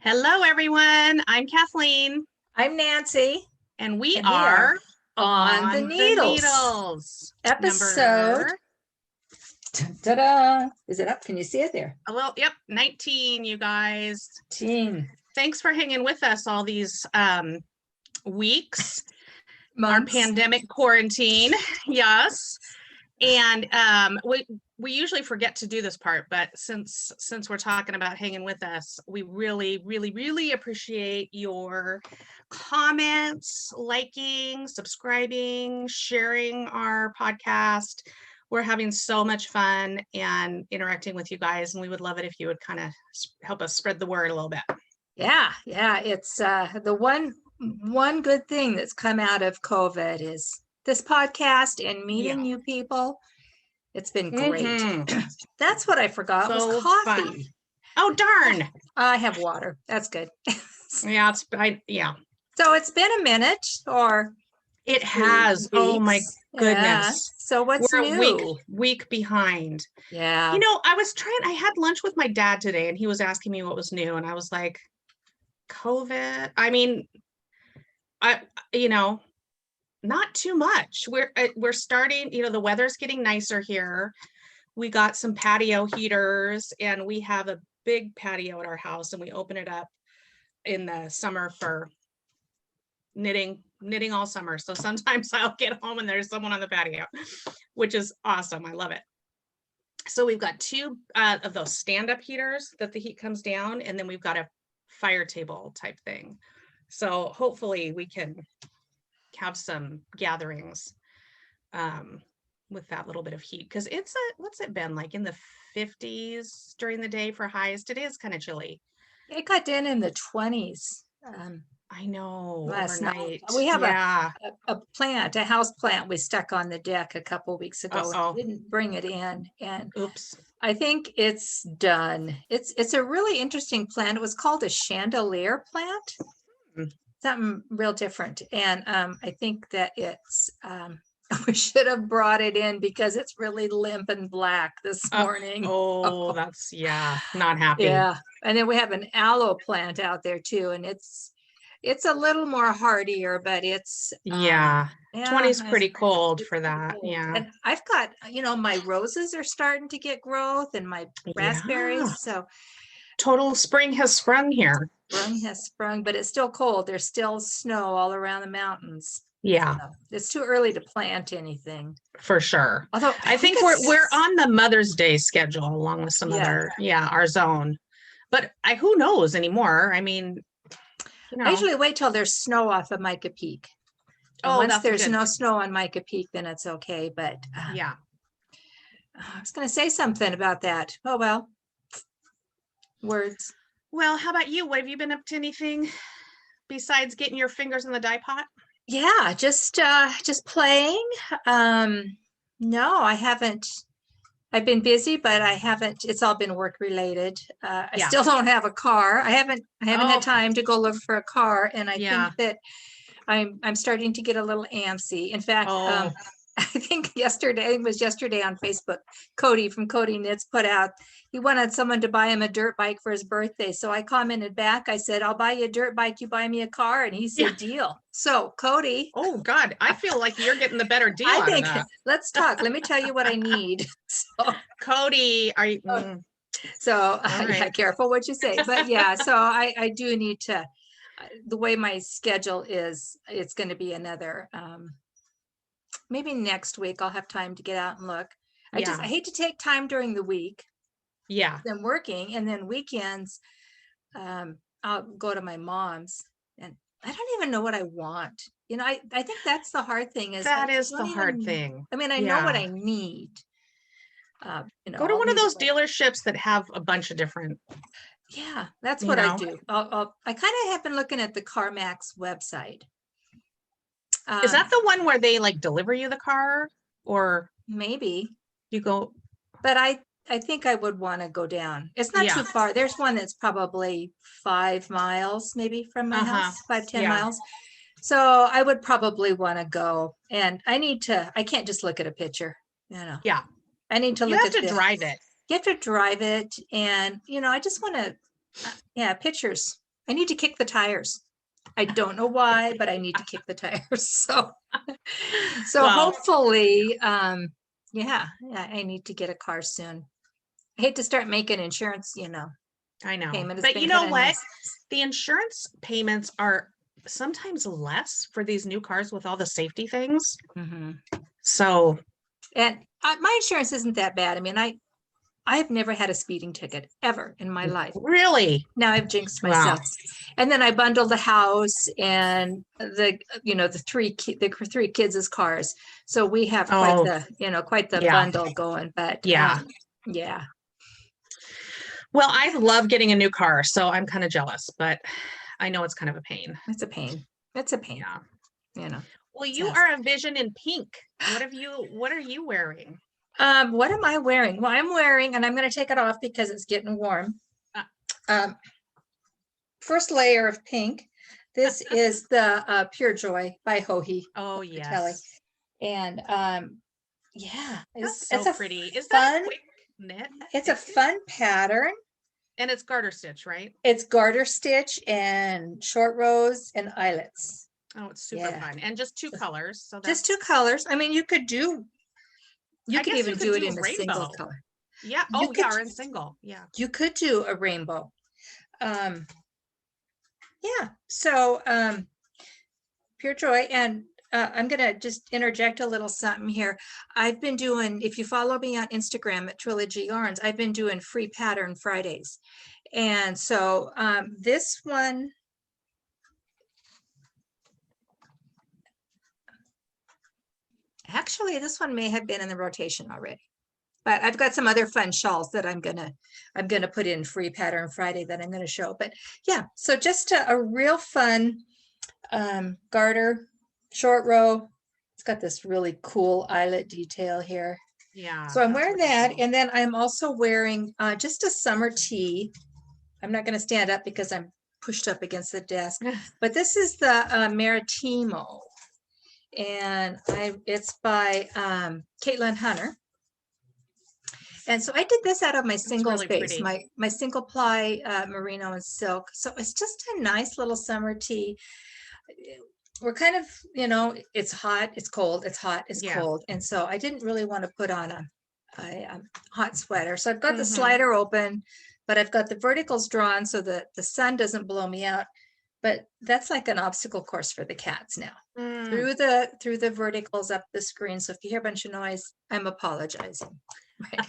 Hello, everyone. I'm Kathleen. I'm Nancy. And we And are on the needles. Episode. Ta-da! Is it up? Can you see it there? Well, yep, 19, you guys. 19. Thanks for hanging with us all these weeks. Months. Our pandemic quarantine. Yes. And we usually forget to do this part, but since we're talking about hanging with us, we really appreciate your comments, liking, subscribing, sharing our podcast. We're having so much fun and interacting with you guys, and we would love it if you would kind of help us spread the word a little bit. Yeah. It's the one good thing that's come out of COVID is this podcast and meeting new people. It's been great. That's what I forgot was coffee. Fun. Oh, darn. I have water. That's good. Yeah. So it's been a minute, or it has. Oh my goodness. Yeah. So what's We're new? a week behind. Yeah. You know, I had lunch with my dad today and he was asking me what was new. And I was like, COVID. I mean, not too much. We're starting, the weather's getting nicer here. We got some patio heaters and we have a big patio at our house and we open it up in the summer for knitting all summer. So sometimes I'll get home and there's someone on the patio, which is awesome. I love it. So we've got two of those stand-up heaters that the heat comes down, and then we've got a fire table type thing. So hopefully we can have some gatherings with that little bit of heat, because what's it been like in the 50s during the day for highs? It is kind of chilly. It got down in the 20s. I know. Last overnight. night we have a house plant we stuck on the deck a couple weeks ago. And didn't bring it in, and oops. I think it's done. It's a really interesting plant. It was called a chandelier plant. Something real different, and I think that it's we should have brought it in because it's really limp and black this morning. That's not happy. Yeah, and then we have an aloe plant out there too, and it's a little more hardier, but it's 20 is pretty cold for that. Cold. Yeah, and I've got my roses are starting to get growth, and my raspberries. So total spring has sprung here. Spring has sprung, but it's still cold. There's still snow all around the mountains. Yeah, so it's too early to plant anything for sure. Although I think we're on the Mother's Day schedule along with some other our zone, but who knows anymore? I mean, I usually wait till there's snow off of Micah Peak. And once there's no snow on Micah Peak, then it's okay. But I was going to say something about that. Oh well, words. Well, how about you? What have you been up to? Anything besides getting your fingers in the dye pot? Yeah, just playing. No, I haven't. I've been busy, but I haven't. It's all been work related. I still don't have a car. I haven't had time to go look for a car, and I think that I'm starting to get a little antsy. In fact, I think yesterday on Facebook, Cody from Cody Knits put out, he wanted someone to buy him a dirt bike for his birthday. So I commented back, I said, I'll buy you a dirt bike, you buy me a car. And he said, deal. So Cody. Oh God, I feel like you're getting the better deal. I think, let's talk. Let me tell you what I need. So, Cody, are you? So careful what you say. But so I do need to, the way my schedule is, it's going to be another, maybe next week I'll have time to get out and look. I hate to take time during the week. Yeah. I'm working, and then weekends, I'll go to my mom's, and I don't even know what I want. I think that's the hard thing. Is the hard thing. I mean, I know what I need. Go to one of those dealerships that have a bunch of different. Yeah, that's what I do. I kind of have been looking at the CarMax website. Is that the one where they deliver you the car, or maybe you go? But I think I would want to go down. It's not too far. There's one that's probably 5 miles, maybe from my house, 5-10 miles. So I would probably want to go, and I can't just look at a picture, Yeah. I need to look at You have to drive it. You have to drive it. And, I just want to, pictures. I need to kick the tires. I don't know why, but I need to kick the tires. So, Well, hopefully, yeah, I need to get a car soon. I hate to start making insurance, I know, payment has but been you know hit and what? miss. The insurance payments are sometimes less for these new cars with all the safety things. Mhm. So, And my insurance isn't that bad. I mean, I've never had a speeding ticket ever in my life. really, Now I've jinxed wow. myself. And then I bundled the house and the three kids' cars. So we have quite the yeah. bundle going, but Yeah. yeah. Well, I love getting a new car, so I'm kind of jealous, but I know it's kind of a pain. It's a pain. It's a pain. Yeah. Well, you Yes. are a vision in pink. What are you wearing? What am I wearing? Well, I'm wearing, and I'm going to take it off because it's getting warm. First layer of pink. This is the Pure Joy by Joji Locatelli. Yes. And yeah, it's so pretty. Is fun, that a quick knit? It's a fun pattern. And it's garter stitch, right? It's garter stitch and short rows and eyelets. Oh, it's super fun. And just 2 colors. So just 2 colors. I mean, you could even do it in a single color. Yeah. Oh, yeah, or in single. Yeah. You could do a rainbow. Yeah. So Pure Joy. And I'm going to just interject a little something here. I've been doing, if you follow me on Instagram at Trilogy Yarns, I've been doing free pattern Fridays. And so this one, actually, this one may have been in the rotation already. But I've got some other fun shawls that I'm gonna put in free pattern Friday that I'm gonna show. But yeah, so just a real fun garter, short row. It's got this really cool eyelet detail here. Yeah. So I'm wearing that, and then I'm also wearing just a summer tee. I'm not gonna stand up because I'm pushed up against the desk. But this is the Marettimo, and it's by Caitlin Hunter. And so I did this out of my single space, my single ply merino and silk. So it's just a nice little summer tee. We're kind of, it's hot, it's cold, it's hot, it's cold. And so I didn't really want to put on a hot sweater. So I've got the slider open, but I've got the verticals drawn so that the sun doesn't blow me out. But that's like an obstacle course for the cats now. Through the verticals up the screen. So if you hear a bunch of noise, I'm apologizing. Right.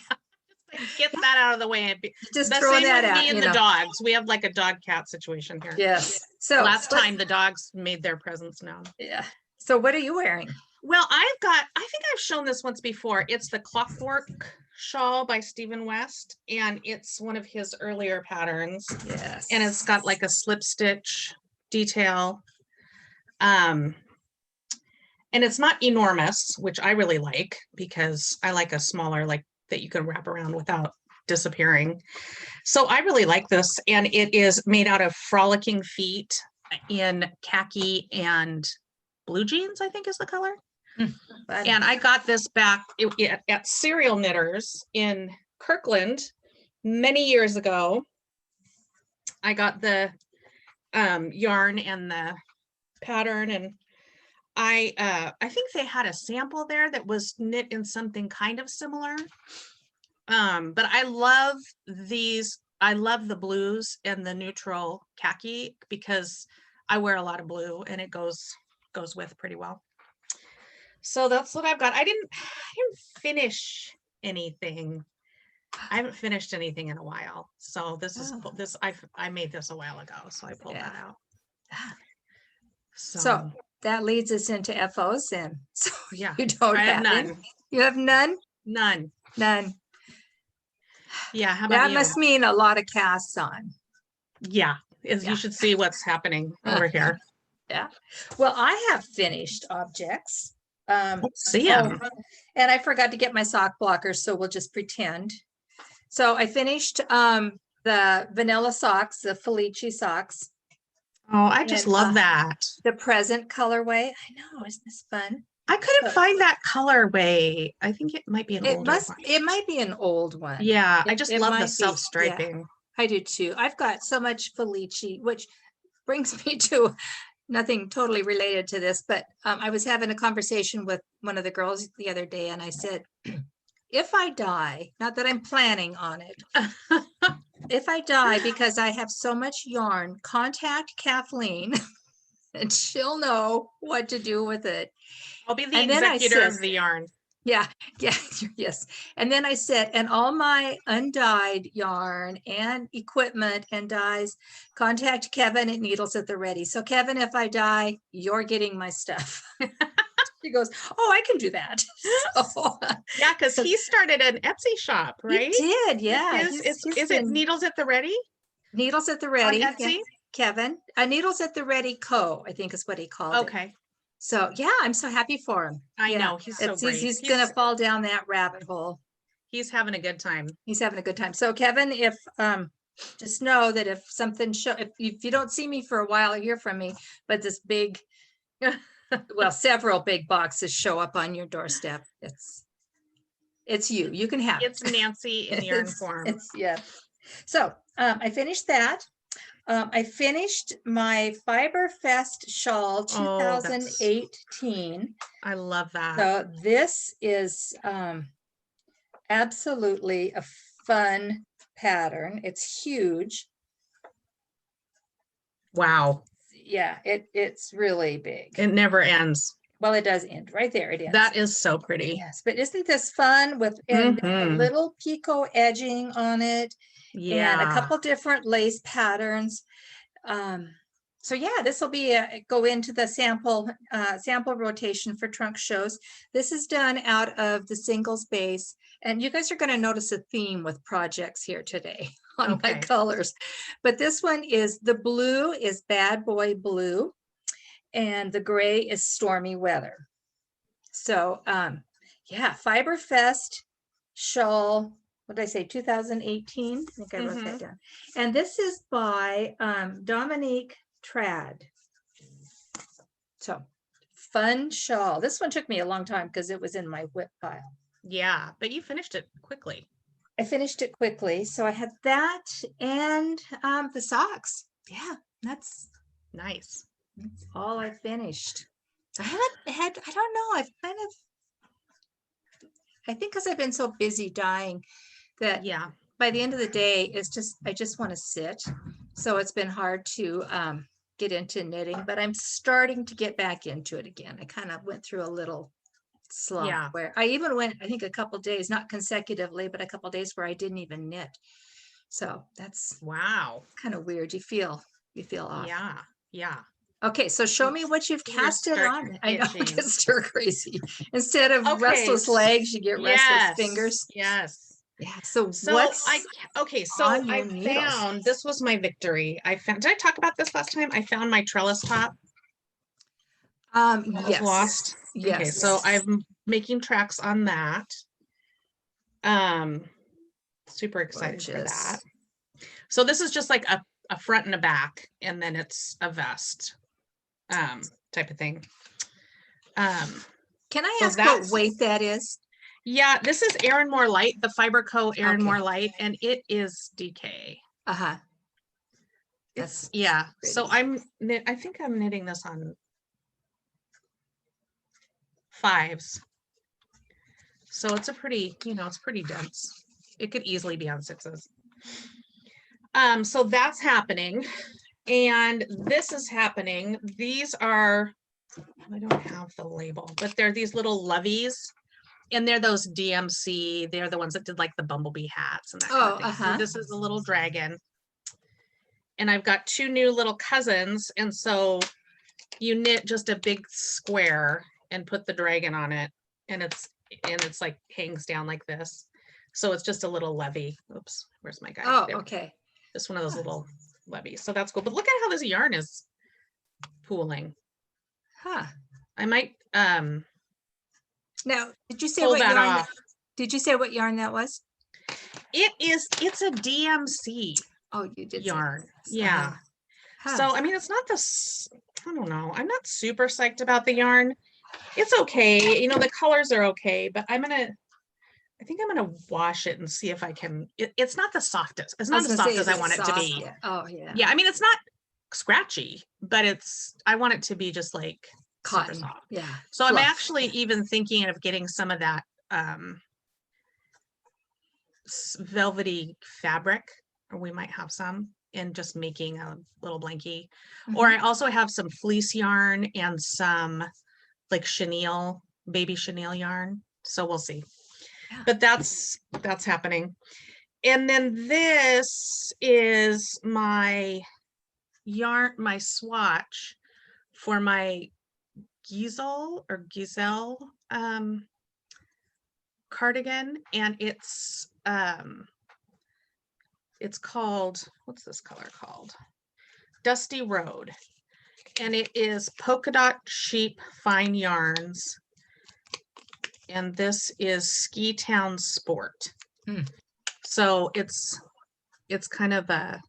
Get that out of the way. Just throwing that out. Me and the dogs. We have like a dog cat situation here. Yes. So last time the dogs made their presence known. Yeah. So what are you wearing? Well, I think I've shown this once before. It's the Clockwork shawl by Stephen West, and it's one of his earlier patterns. Yes. And it's got like a slip stitch detail. And it's not enormous, which I really like because I like a smaller, like that you can wrap around without disappearing. So I really like this, and it is made out of Frolicking feet in khaki and blue jeans, I think is the color. And I got this back at Serial Knitters in Kirkland many years ago. I got the yarn and the pattern, and I think they had a sample there that was knit in something kind of similar. But I love these. I love the blues and the neutral khaki because I wear a lot of blue and it goes with pretty well. So that's what I've got. I didn't finish anything. I haven't finished anything in a while. So I made this a while ago, so I pulled that out. So that leads us into FOs, and so yeah, you don't have none. You have none? None. Yeah, how about that you? Must mean a lot of casts on. Yeah, you should see what's happening over here. Yeah. Well, I have finished objects. Let's see them. And I forgot to get my sock blockers, so we'll just pretend. So I finished the vanilla socks, the Felici socks. Oh, I just love that. The present colorway. I know, isn't this fun? I couldn't find that colorway. I think it might be an old one. It might be an old one. Yeah, I just love the self-striping. Yeah, I do too. I've got so much Felici, which brings me to nothing totally related to this, but I was having a conversation with one of the girls the other day, and I said, if I die, not that I'm planning on it, if I die because I have so much yarn, contact Kathleen and she'll know what to do with it. I'll be the And then I executor said- of the yarn. Yeah, yes. And then I said, and all my undyed yarn and equipment and dyes, contact Kevin at Needles at the Ready. So Kevin, if I die, you're getting my stuff. She goes, oh, I can do that. So, Yeah, because he started an Etsy shop, right? he did, yeah. Is it been- Needles at the Ready Needles at the on Ready? Etsy? Kevin, Needles at the Ready Co., I think is what he called it. Okay, So yeah, I'm so happy for him. I Yeah, know, he's so He's great. gonna fall down that rabbit hole. He's having a good time. He's having a good time. So Kevin, if just know that if something if you don't see me for a while or hear from me, but this big, well, several big boxes show up on your doorstep, it's you. You can have it. It's Nancy in yarn It's- form. Yeah. So I finished that. I finished my FibreFest shawl Oh, that's- 2018. I love that. So this is absolutely a fun pattern. It's huge. Wow, Yeah, it's really big. it never ends. Well, it does end right there. It ends. That is so pretty. Yes, but isn't this fun with and a Mhm. little picot edging on it and Yeah. a couple different lace patterns. So yeah, this will be go into the sample rotation for trunk shows. This is done out of the singles base, and you guys are going to notice a theme with projects here today on my Okay. colors. But this one is the blue is Bad Boy Blue, and the gray is Stormy Weather. So yeah, FibreFest shawl. What did I say? 2018. I think I wrote that down. And this is by Dominique Trad. So fun shawl. This one took me a long time because it was in my whip pile. Yeah, but you finished it quickly. I finished it quickly. So I had that and the socks. Yeah, that's Nice. all I finished. I haven't had, I don't know, I think because I've been so busy dyeing that Yeah. by the end of the day, it's just, I just want to sit. So it's been hard to get into knitting, but I'm starting to get back into it again. I kind of went through a little slump Yeah. where I even went, I think a couple days, not consecutively, but a couple days where I didn't even knit. So that's Wow. kind of weird. You feel off. Yeah. Yeah. Okay, so show me what you've Fingers casted start on. I know, itching. get stir crazy. Instead of Okay, restless legs, you get restless fingers. Yes. Yeah. So, So what's so on your I needles? found, this was my victory. Did I talk about this last time? I found my trellis top that was yes. lost. Yes. Okay, so I'm making tracks on that. Super excited for Gorgeous. that. So this is just like a front and a back, and then it's a vest type of thing. Can I so ask what that's- weight that is? Yeah, this is Arranmore Light, the Fibre Co. Arranmore Okay. Light, and it is DK. Uh-huh. It's That's yeah. So pretty. I think I'm knitting this on 5s. So it's a pretty, it's pretty dense. It could easily be on 6s. So that's happening. And this is happening. These are, I don't have the label, but they're these little loveys. And they're those DMC. They're the ones that did like the bumblebee hats and that kind of thing. So this is a little dragon. And I've got 2 new little cousins. And so you knit just a big square and put the dragon on it. And it's like hangs down like this. So it's just a little levy. Oops, where's my guy? Oh, There. okay. Just one of those little levies. So that's cool. But look at how this yarn is pooling. Huh. I might Now, did you say pull what that yarn? off. Did you say what yarn that was? It's a DMC Oh, you did say yarn. this. Yeah. Huh. So, I mean, it's not this, I don't know. I'm not super psyched about the yarn. It's okay. The colors are okay, but I think I'm going to wash it and see if I can, it's not the softest. It's not as soft as I want it to be. Yeah. Oh, yeah. Yeah. I mean, it's not scratchy, but I want it to be just like super Cotton. soft. Yeah. So I'm Fluff. actually even thinking of getting some of that velvety fabric, or we might have some, and just making a little blankie. Or I also have some fleece yarn and some like chenille, baby chenille yarn. So we'll see. Yeah. But that's happening. And then this is my yarn, my swatch for my Giselle cardigan, and it's called, what's this color called? Dusty Road, and it is polka dot sheep fine yarns, and this is Ski Town Sport. So it's kind of a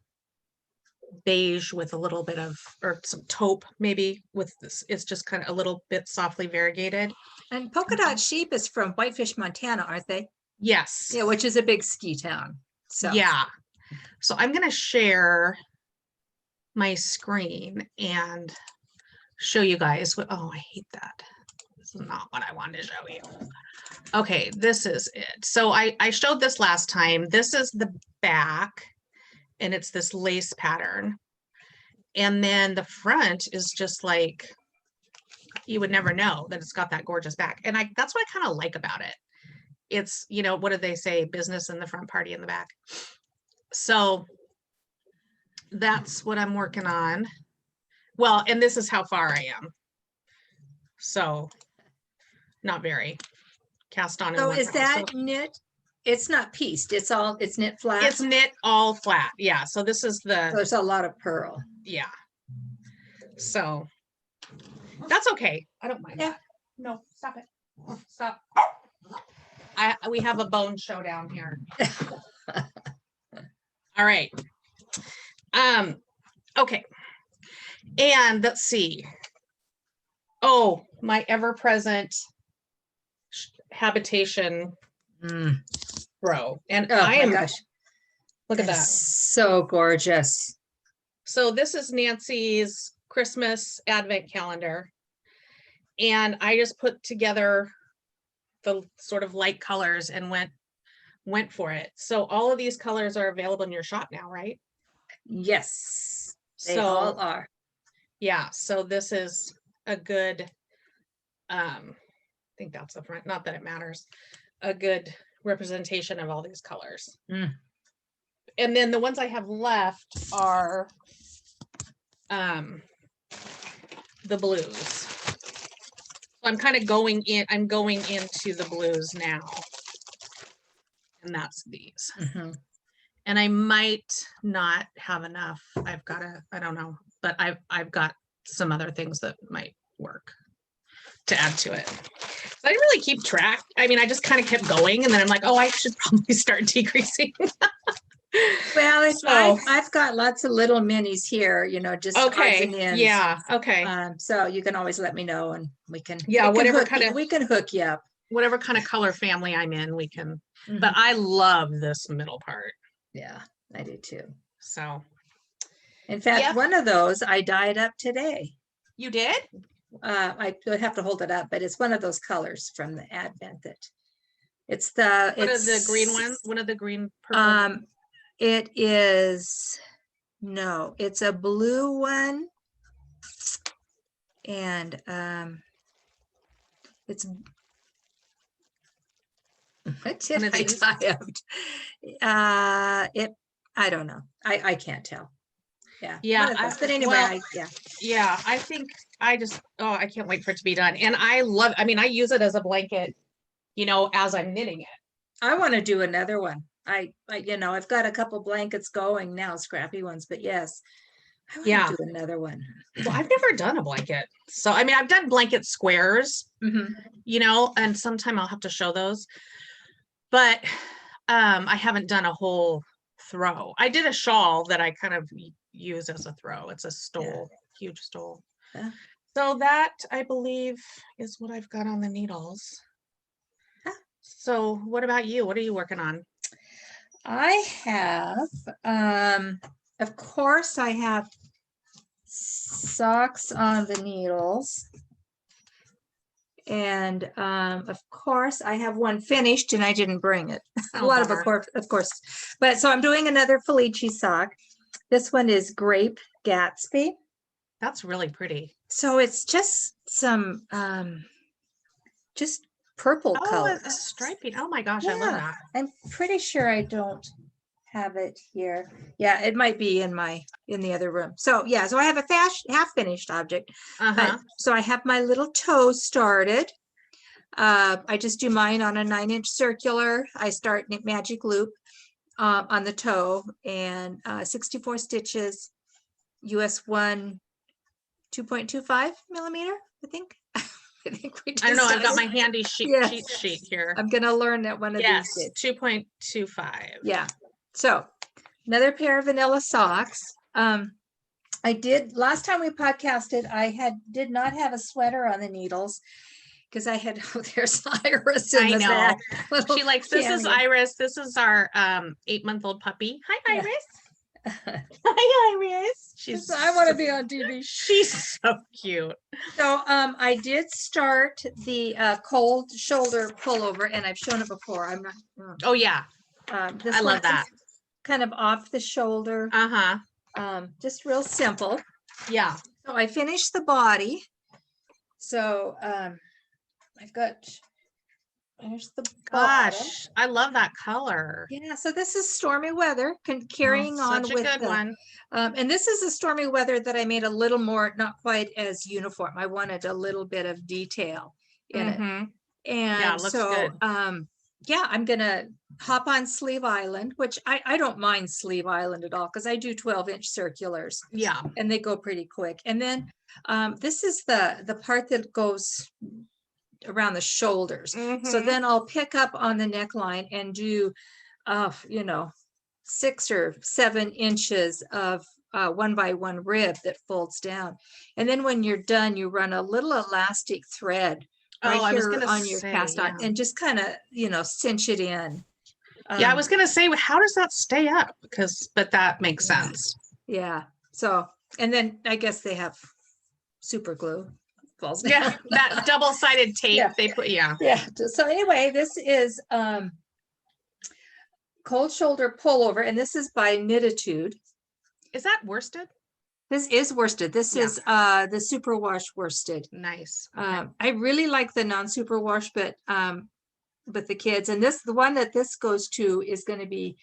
beige with a little bit of, or some taupe maybe with this. It's just kind of a little bit softly variegated. And polka dot sheep is from Whitefish, Montana, aren't they? Yes. Yeah, which is a big ski town. So yeah. So I'm going to share my screen and show you guys what, oh, I hate that. This is not what I wanted to show you. Okay, this is it. So I showed this last time. This is the back, and it's this lace pattern. And then the front is just like, you would never know that it's got that gorgeous back. And that's what I kind of like about it. It's, you know, what do they say? Business in the front, party in the back. So that's what I'm working on. Well, and this is how far I am. So not very. Cast on. So is that knit? It's not pieced. It's knit flat. It's knit all flat. Yeah. So this is So there's a lot of purl. Yeah. So that's okay. I don't mind. Yeah. No, stop it. Stop. We have a bone showdown here. All right. Okay. And let's see. Oh, my ever-present habitation row. And oh I am, my gosh. look at that. So gorgeous. So this is Nancy's Christmas advent calendar. And I just put together the sort of light colors and went for it. So all of these colors are available in your shop now, right? Yes, they So all are. yeah, so this is a good, I think that's the front, not that it matters, a good representation of all these colors. And then the ones I have left are the blues. So I'm kind of going into the blues now. And that's these. And I might not have enough. I've got I don't know, but I've got some other things that might work to add to it. So I didn't really keep track. I mean, I just kind of kept going, and then I'm like, oh, I should probably start decreasing. Well, So, I've got lots of little minis here, you know, just odds and ends. Yeah. Okay. So you can always let me know, and we can whatever we can hook you up. Whatever kind of color family I'm in, we can. But I love this middle part. Yeah, I do too. So, in fact, one of those I dyed up today. You did? I would have to hold it up, but it's one of those colors from the Advent that it's the One of the green ones, one of the green purple. It is it's a blue one, and it's what did I dye up? I don't know. I can't tell. Yeah. But anyway, yeah. I think I can't wait for it to be done. And I use it as a blanket, you know, as I'm knitting it. I want to do another one. I've got a couple blankets going now, scrappy ones, but yes, I want to do another one. Well, I've never done a blanket. So, I mean, I've done blanket squares, you know, and sometime I'll have to show those, but I haven't done a whole throw. I did a shawl that I kind of use as a throw. It's a stole, huge stole. Yeah. So that, I believe, is what I've got on the needles. So what about you? What are you working on? I have, of course, I have socks on the needles. And of course, I have one finished and I didn't bring it. Oh, A lot bummer. of course. But so I'm doing another Felici sock. This one is Grape Gatsby. That's really pretty. So it's just some just purple Oh, colors. a striping. Oh my gosh, I love Yeah, that. I'm pretty sure I don't have it here. Yeah, it might be in the other room. So yeah, so I have a half finished object. Uh-huh. So I have my little toe started. I just do mine on a 9-inch circular. I start magic loop on the toe and 64 stitches, US 1, 2.25 millimeter, I think. I think we I don't know. I've got decided. my handy Yes. cheat sheet here. I'm gonna learn that one of Yes, these days. 2.25. Yeah. So another pair of vanilla socks. I did last time we podcasted. I did not have a sweater on the needles because I had there's Iris in I the know. back. She likes, this is Iris. This is our 8-month-old puppy. Hi, Yeah. Iris. Hi, Iris. She's I want to be on TV. She's so cute. So I did start the cold shoulder pullover, and I've shown it before. I'm not. Oh yeah, This I love that. Kind of off the shoulder. Just real simple. Yeah. So I finished the body. So I've got. There's the bottom. Gosh, I love that color. Yeah, so this is Stormy Weather, carrying on such a with good one. and this is a Stormy Weather that I made a little more, not quite as uniform. I wanted a little bit of detail in it. And Yeah, it looks so, good. yeah, I'm gonna hop on Sleeve Island, which I don't mind Sleeve Island at all because I do 12-inch circulars. Yeah. And they go pretty quick. And then this is the part that goes around the shoulders. So then I'll pick up on the neckline and do, 6 or 7 inches of 1x1 rib that folds down. And then when you're done, you run a little elastic thread right here on your cast on and just kind of, cinch it in. Yeah, I was going to say, how does that stay up? But that makes sense. Yeah. So, and then I guess they have super glue. Yeah, that double-sided tape they put. Yeah. So anyway, this is cold shoulder pullover, and this is by Knitatude. Is that worsted? This is worsted. This is the Superwash worsted. Nice. I really like the non-superwash, but the kids, and the one that this goes to is going to be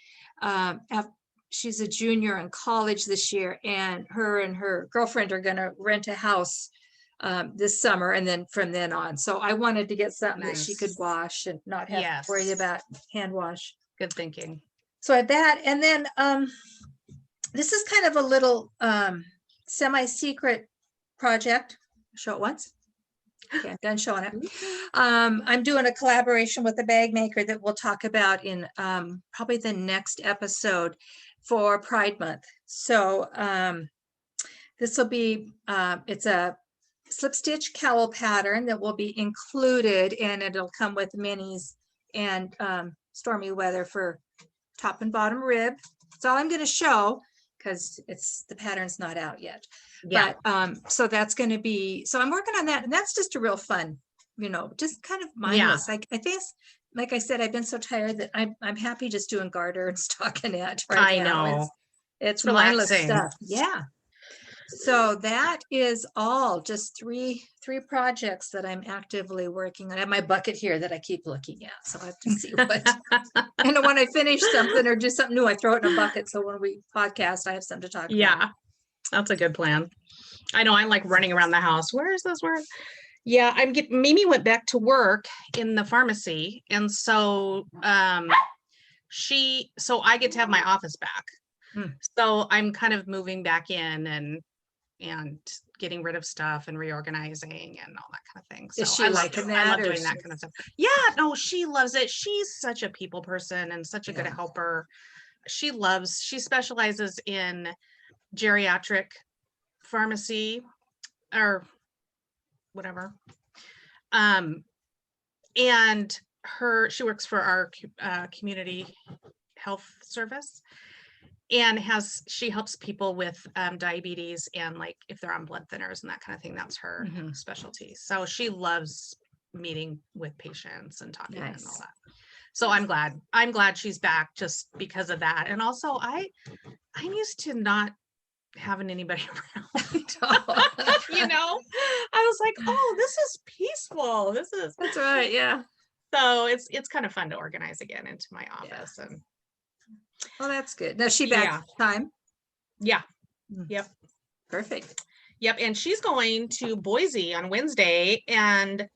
she's a junior in college this year, and her girlfriend are going to rent a house this summer, and then from then on. So I wanted to get something that she could wash and not have to worry about hand wash. Good thinking. So I had that, and then this is kind of a little semi-secret project. Show it once. Okay, I'm done showing it. I'm doing a collaboration with a bag maker that we'll talk about in probably the next episode for Pride Month. So this will be, it's a slip stitch cowl pattern that will be included, and it'll come with minis and Stormy Weather for top and bottom rib. That's all I'm going to show because the pattern's not out yet. Yeah. But so that's going to be, so I'm working on that, and that's just a real fun, just kind of mindless. I think, like I said, I've been so tired that I'm happy just doing garter and stockinette right now. I know. It's mindless stuff. Yeah. So that is all just three projects that I'm actively working on. I have my bucket here that I keep looking at, so I have to see what. And when I finish something or do something new, I throw it in a bucket. So when we podcast, I have something to talk about. Yeah, that's a good plan. I know I'm like running around the house. Where is this? Where? Yeah, Mimi went back to work in the pharmacy, and so so I get to have my office back. So I'm kind of moving back in and getting rid of stuff and reorganizing and all that kind of thing. So is she liking that? I love doing that kind of stuff. Yeah, no, she loves it. She's such a people person and such a good helper. She specializes in geriatric pharmacy or whatever. And she works for our community health service. and she helps people with diabetes and like if they're on blood thinners and that kind of thing. That's her specialty. So she loves meeting with patients and talking and all that. So I'm glad she's back just because of that. And also I'm used to not having anybody around. You know, I was like, oh, this is peaceful. That's right. Yeah. So it's kind of fun to organize again into my office. And well, that's good. Now she back time. Yeah. Yep. Perfect. Yep. And she's going to Boise on Wednesday and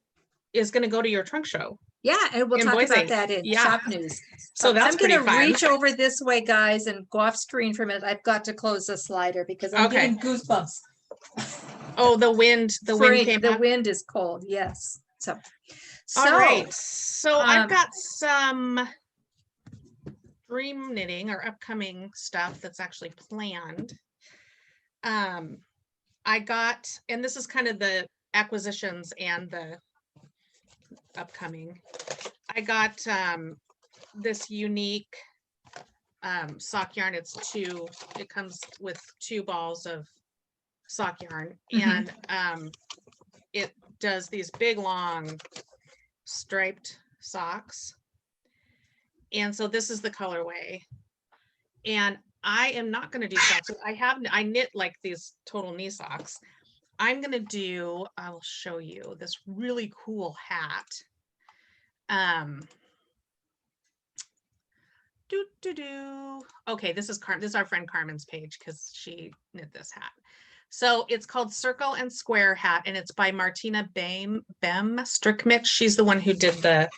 is going to go to your trunk show. Yeah, and we'll talk Boise. about that in shop news. So that's I'm going to fun. reach over this way, guys, and go off screen for a minute. I've got to close the slider because I'm getting goosebumps. Oh, the wind came the up. wind is cold. Yes. So all right. So I've got some dream knitting or upcoming stuff that's actually planned. I got, and this is kind of the acquisitions and the upcoming. I got this unique sock yarn. It comes with 2 balls of sock yarn, and it does these big long striped socks. And so this is the colorway, and I am not going to do socks. I knit like these total knee socks. I'm going to do, I'll show you this really cool hat. Okay, this is our friend Carmen's page because she knit this hat. So it's called Circle and Square Hat, and it's by Martina Bem Strickmich. She's the one who did the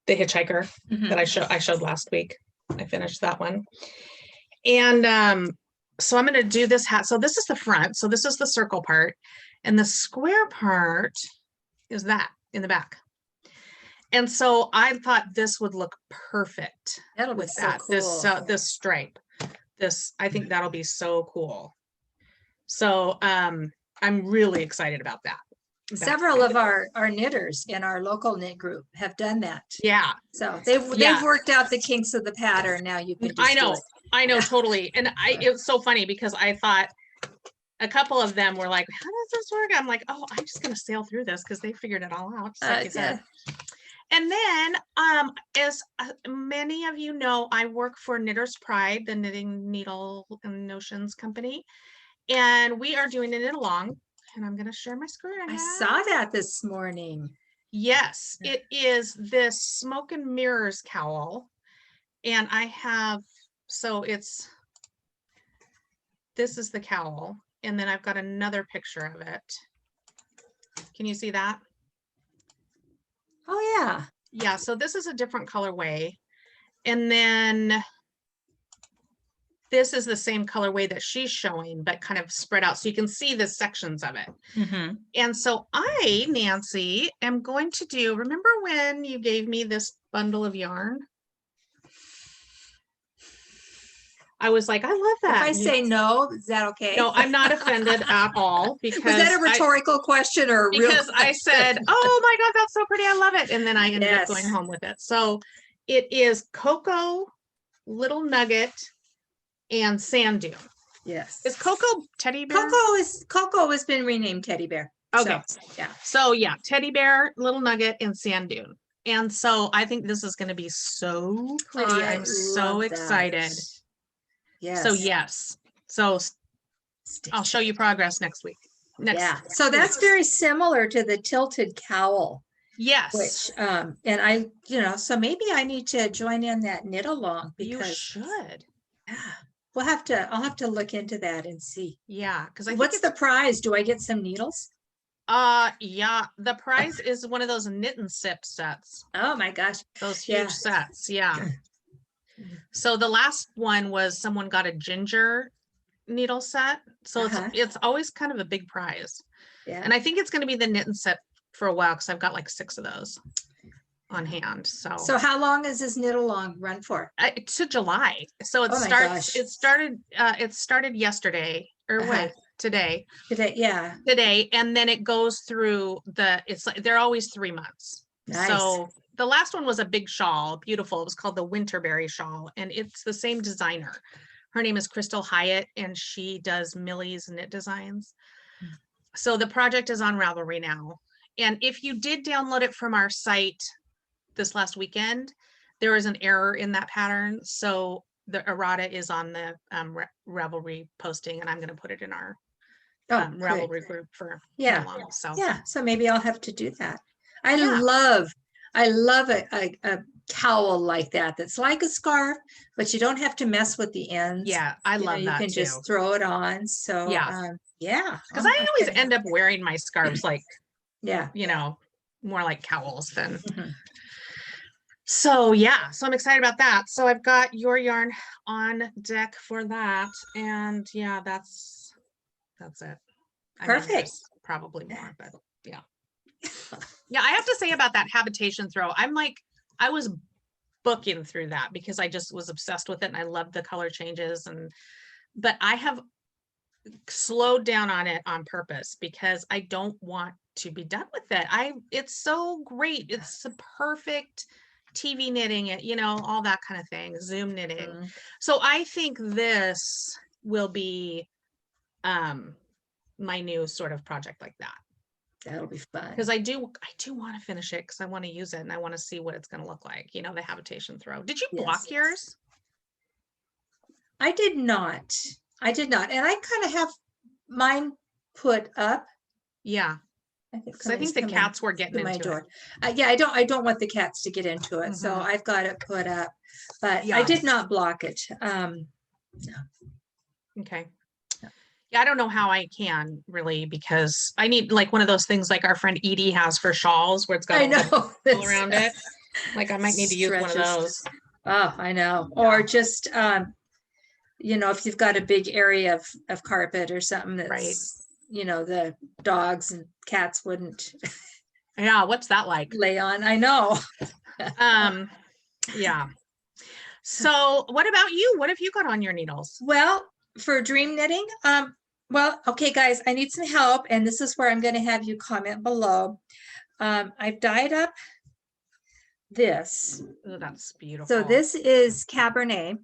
hitchhiker that I showed last week. I finished that one. And so I'm going to do this hat. So this is the front. So this is the circle part, and the square part is that in the back. And so I thought this would look perfect with that. Cool. This stripe. I think that'll be so cool. So I'm really excited about that. Several of our knitters in our local knit group have done that. Yeah. So they've worked out the kinks of the pattern. Now you can just I know, totally. And it was so funny because I thought a couple of them were like, how does this work? I'm like, oh, I'm just going to sail through this because they figured it all out. Like you said. And then, as many of you know, I work for Knitter's Pride, the knitting needle and notions company, and we are doing a knit along. And I'm going to share my screen. I saw that this morning. Yes, it is this smoke and mirrors cowl, and I have. So this is the cowl, and then I've got another picture of it. Can you see that? Oh yeah. Yeah, so this is a different colorway. And then this is the same colorway that she's showing, but kind of spread out. So you can see the sections of it. And so I, Nancy, am going to do, remember when you gave me this bundle of yarn? I was like, I love that. If I say no, is that okay? No, I'm not offended at all. Because was that a rhetorical question or a real because I said, oh my God, that's so pretty. I love it. And then I ended up going home with it. So it is Cocoa, Little Nugget, and Sand Dune. Yes. Is Cocoa Teddy Bear? Cocoa has been renamed Teddy Bear. Okay. So yeah, Teddy Bear, Little Nugget, and Sand Dune. And so I think this is going to be so pretty. I'm so excited. Yes. So yes. So I'll show you progress next week. So that's very similar to the tilted cowl. Yes. Which and I, so maybe I need to join in that knit along because you should. Yeah. I'll have to look into that and see. Yeah. Because what's the prize? Do I get some needles? Yeah. The prize is one of those knit and sip sets. Oh my gosh. Those huge sets. Yeah. So the last one was someone got a ginger needle set. So it's always kind of a big prize. Yeah. And I think it's going to be the knit and set for a while because I've got like 6 of those on hand. So how long is this knit along run for? To July. So it started yesterday or today. Today. And then it goes through they're always 3 months. Nice. So the last one was a big shawl, beautiful. It was called the Winterberry shawl, and it's the same designer. Her name is Crystal Hyatt, and she does Millie's Knit Designs. Mm. So the project is on Ravelry now. And if you did download it from our site this last weekend, there is an error in that pattern. So the errata is on the Ravelry posting, and I'm going to put it in our good. Ravelry group for Yeah. along. So Yeah, so maybe I'll have to do that. I Yeah. love a cowl like that. That's like a scarf, but you don't have to mess with the ends. yeah, I love You that can too. just throw it on. So Yeah. yeah. Because Oh, I always okay. end up wearing my scarves like, Yeah. you know, more like cowls than. Mhm. So yeah, so I'm excited about that. So I've got your yarn on deck for that. And yeah, that's it. I mean, Perfect. there's probably more, but yeah. Yeah, I have to say about that habitation throw, I'm like, I was booking through that because I just was obsessed with it and I loved the color changes, but I have slowed down on it on purpose because I don't want to be done with it. It's so great. It's a perfect TV knitting, you know, all that kind of thing, Zoom knitting. Mhm. So I think this will be my new sort of project like that. That'll be fun. Because I do want to finish it because I want to use it and I want to see what it's going to look like, you know, the habitation throw. Did you block yours? I did not. And I kind of have mine put up. Yeah. Because I think the cats were getting into my door. it. Yeah, I don't want the cats to get into it, so Mhm. I've got it put up, but Yeah. I did not block it. Okay. Yeah, I don't know how I can really because I need like one of those things like our friend Edie has for shawls where it's got I know all around it. Like I might need to use one of those. Oh, I know. Yeah. Or just you know, if you've got a big area of carpet or something that's Right. you know, the dogs and cats wouldn't Yeah, what's that like? lay on. I know. Yeah. So what about you? What have you got on your needles? Well, for dream knitting, well, okay, guys, I need some help, and this is where I'm going to have you comment below. I've dyed up this. Oh, that's beautiful. So this is Cabernet.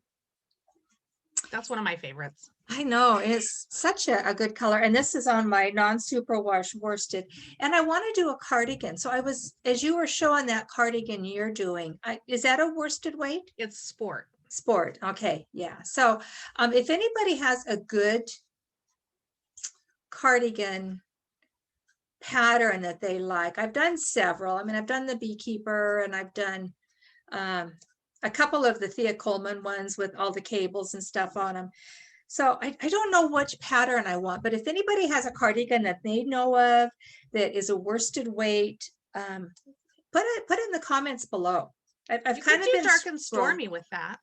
That's one of my favorites. I know, it's such a good color. And this is on my non-superwash worsted. And I want to do a cardigan. So I was, as you were showing that cardigan you're doing, is that a worsted weight? It's sport. Sport. Okay. Yeah. So if anybody has a good cardigan pattern that they like, I've done several. I mean, I've done the Beekeeper and I've done a couple of the Thea Coleman ones with all the cables and stuff on them. So I don't know which pattern I want, but if anybody has a cardigan that they know of that is a worsted weight, put it in the comments below. I've kind of been dark and stormy with that.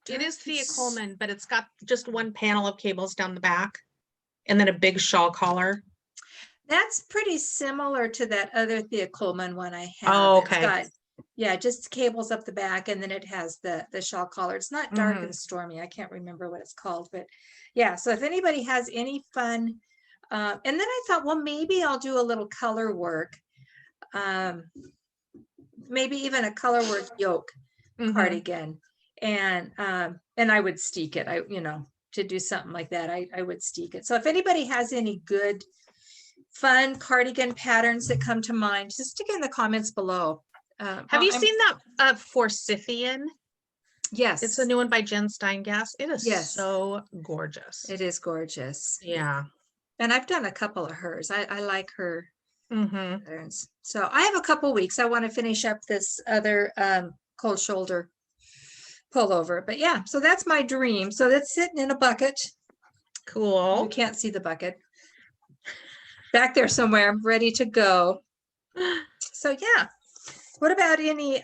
It is Thea Coleman, but it's got just one panel of cables down the back and then a big shawl collar. That's pretty similar to that other Thea Coleman one I have. Oh, okay. It's got, yeah, just cables up the back, and then it has the shawl collar. It's not dark and stormy. I can't remember what it's called, but yeah. So if anybody has any fun, and then I thought, well, maybe I'll do a little color work, maybe even a color work yoke cardigan, and I would steek it. To do something like that, I would steek it. So if anybody has any good fun cardigan patterns that come to mind, just stick in the comments below. Have you seen that Forsythian? Yes. It's a new one by Jen Steingast. It is so gorgeous. It is gorgeous. Yeah. And I've done a couple of hers. I like her Mm-hmm. patterns. So I have a couple weeks. I want to finish up this other cold shoulder pullover. But yeah, so that's my dream. So that's sitting in a bucket. Cool. You can't see the bucket. Back there somewhere, ready to go. So yeah. What about any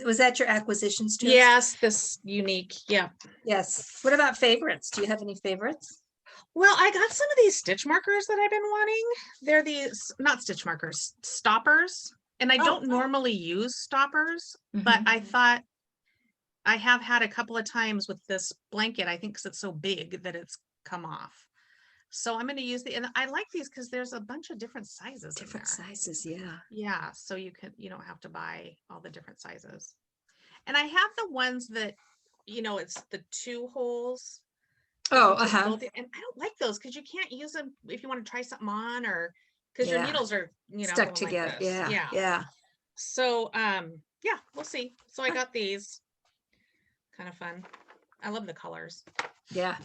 was that your acquisitions too? Yes, this unique. Yeah. Yes. What about favorites? Do you have any favorites? Well, I got some of these stitch markers that I've been wanting. They're these, not stitch markers, stoppers. And I don't normally use stoppers, but I thought I have had a couple of times with this blanket, I think because it's so big that it's come off. So I'm going to use and I like these because there's a bunch of different sizes. Different sizes, yeah. Yeah, so you don't have to buy all the different sizes. And I have the ones that you know, it's the 2 holes. Oh, you just build it, and I don't like those because you can't use them if you want to try something on, or because your Yeah. needles are, you know, Stuck going like together. this. Yeah. Yeah. Yeah. So yeah, we'll see. So I got these, kind of fun. I love the colors. Yeah.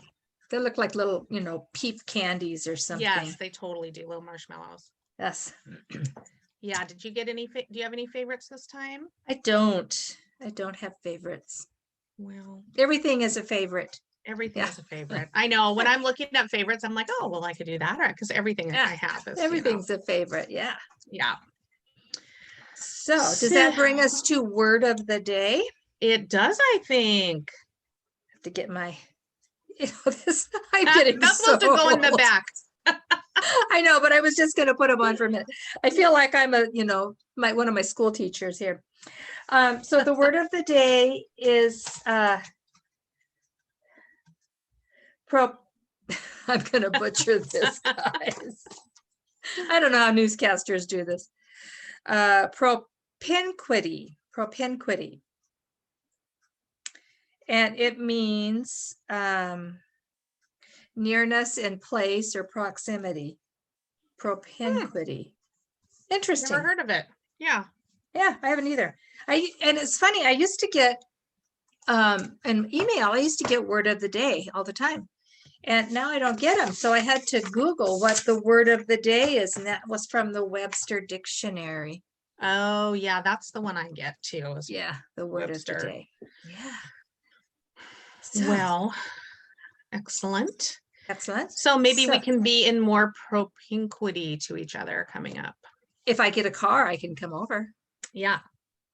They look like little, you know, peep candies or something. Yes, they totally do. Little marshmallows. Yes. Yeah. Did you get any? Do you have any favorites this time? I don't have favorites. Well, Everything is a favorite. everything Yeah. is a favorite. I know when I'm looking at favorites, I'm like, oh, well, I could do that, because everything Yeah, I have is, Everything's a favorite. Yeah. yeah. So does that bring us to word of the day? It does, I think. To get my, you know, this, I'm getting That's so supposed to go in the old. back. I know, but I was just going to put them on for a minute. I feel like I'm a, you know, one of my school teachers here. So the word of the day is I'm going to butcher this, guys. I don't know how newscasters do this. Propinquity. And it means nearness in place or proximity. Propinquity. Interesting. Never heard of it. Yeah. Yeah, I haven't either. And it's funny, I used to get an email. I used to get word of the day all the time. And now I don't get them. So I had to Google what the word of the day is. And that was from the Webster Dictionary. Oh, yeah. That's the one I get too. Yeah, the word Webster. of the day. Yeah. So, Well, excellent. excellent. So maybe we can be in more propinquity to each other coming up. If I get a car, I can come over. Yeah.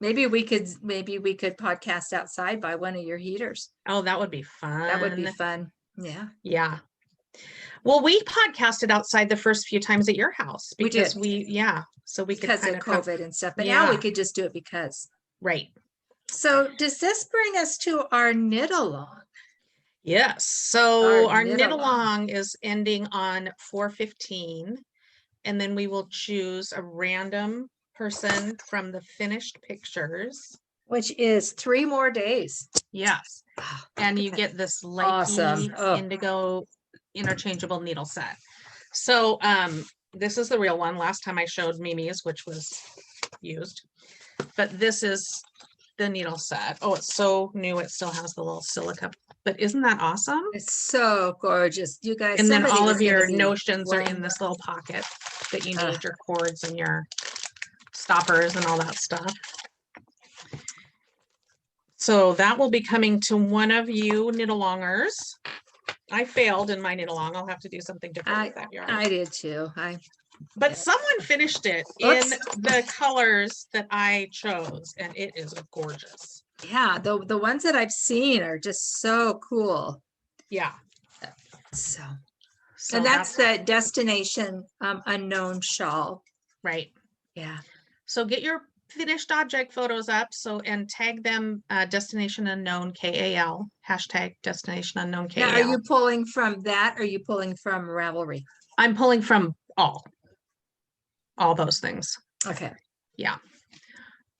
Maybe we could podcast outside by one of your heaters. Oh, that would be fun. That would be fun. Yeah. Yeah. Well, we podcasted outside the first few times at your house because so we could because kind of COVID and stuff. But yeah. now we could just do it because. Right. So does this bring us to our knit along? Yes. So our knit along is ending on 4/15, and then we will choose a random person from the finished pictures, which is 3 more days. Yes. And you get this awesome indigo interchangeable needle set. So this is the real one. Last time I showed Mimi's, which was used, but this is the needle set. Oh, it's so new. It still has the little silica, but isn't that awesome? It's so gorgeous, you guys. And then all of your notions are in this little pocket that you need your cords and your stoppers and all that stuff. So that will be coming to one of you knit alongers. I failed in my knit along. I'll have to do something different with that yarn. I did too. But someone finished it in the colors that I chose, and it is gorgeous. Yeah, the ones that I've seen are just so cool. Yeah. So and that's the Destination Unknown shawl. Right. Yeah. So get your finished object photos up, and tag them Destination Unknown KAL, hashtag Destination Unknown KAL. Now, are you pulling from that, or are you pulling from Ravelry? I'm pulling from all those things. Okay. Yeah.